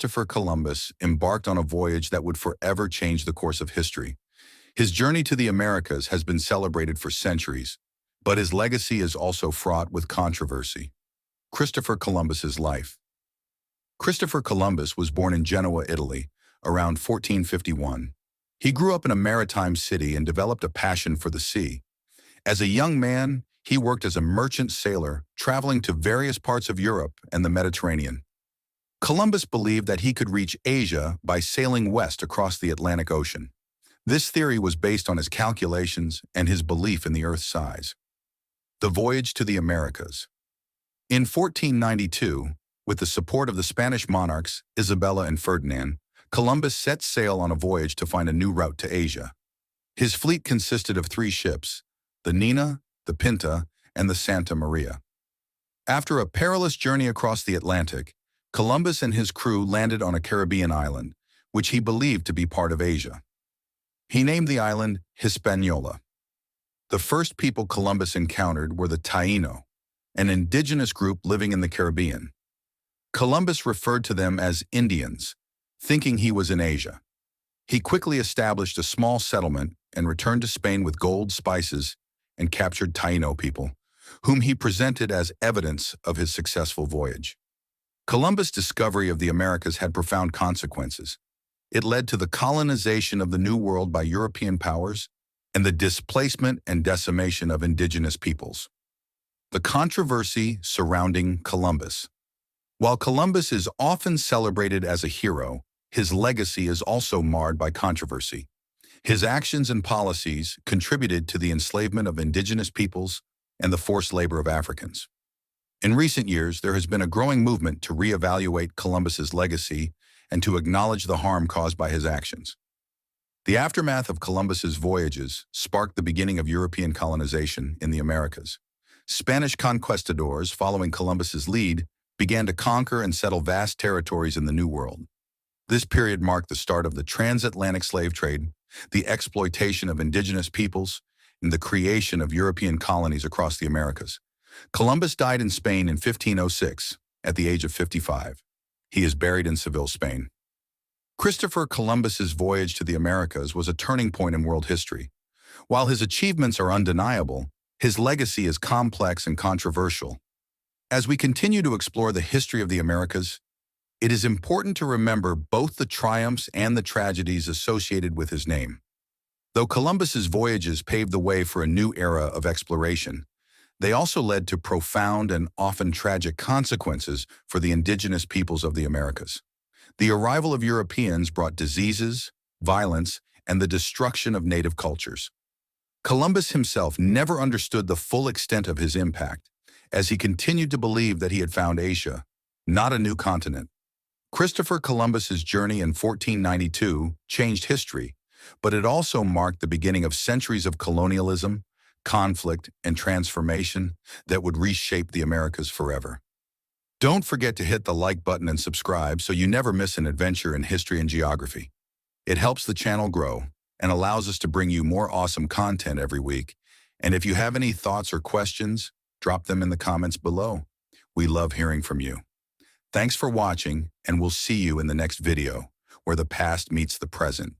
Christopher Columbus embarked on a voyage that would forever change the course of history. His journey to the Americas has been celebrated for centuries, but his legacy is also fraught with controversy. Christopher Columbus's life. Christopher Columbus was born in Genoa, Italy, around 1451. He grew up in a maritime city and developed a passion for the sea. As a young man, he worked as a merchant sailor, traveling to various parts of Europe and the Mediterranean. Columbus believed that he could reach Asia by sailing west across the Atlantic Ocean. This theory was based on his calculations and his belief in the Earth's size. The voyage to the Americas. In 1492, with the support of the Spanish monarchs, Isabella and Ferdinand, Columbus set sail on a voyage to find a new route to Asia. His fleet consisted of 3 ships, the Nina, the Pinta, and the Santa Maria. After a perilous journey across the Atlantic, Columbus and his crew landed on a Caribbean island, which he believed to be part of Asia. He named the island Hispaniola. The first people Columbus encountered were the Taino, an indigenous group living in the Caribbean. Columbus referred to them as Indians, thinking he was in Asia. He quickly established a small settlement and returned to Spain with gold, spices, and captured Taino people, whom he presented as evidence of his successful voyage. Columbus' discovery of the Americas had profound consequences. It led to the colonization of the New World by European powers and the displacement and decimation of indigenous peoples. The controversy surrounding Columbus. While Columbus is often celebrated as a hero, his legacy is also marred by controversy. His actions and policies contributed to the enslavement of indigenous peoples and the forced labor of Africans. In recent years, there has been a growing movement to reevaluate Columbus's legacy and to acknowledge the harm caused by his actions. The aftermath of Columbus's voyages sparked the beginning of European colonization in the Americas. Spanish conquistadors, following Columbus's lead, began to conquer and settle vast territories in the New World. This period marked the start of the transatlantic slave trade, the exploitation of indigenous peoples, and the creation of European colonies across the Americas. Columbus died in Spain in 1506, at the age of 55. He is buried in Seville, Spain. Christopher Columbus's voyage to the Americas was a turning point in world history. While his achievements are undeniable, his legacy is complex and controversial. As we continue to explore the history of the Americas, it is important to remember both the triumphs and the tragedies associated with his name. Though Columbus's voyages paved the way for a new era of exploration, they also led to profound and often tragic consequences for the indigenous peoples of the Americas. The arrival of Europeans brought diseases, violence, and the destruction of native cultures. Columbus himself never understood the full extent of his impact, as he continued to believe that he had found Asia, not a new continent. Christopher Columbus's journey in 1492 changed history, but it also marked the beginning of centuries of colonialism, conflict, and transformation that would reshape the Americas forever. Don't forget to hit the like button and subscribe so you never miss an adventure in history and geography. It helps the channel grow and allows us to bring you more awesome content every week. And if you have any thoughts or questions, drop them in the comments below. We love hearing from you. Thanks for watching, and we'll see you in the next video, where the past meets the present.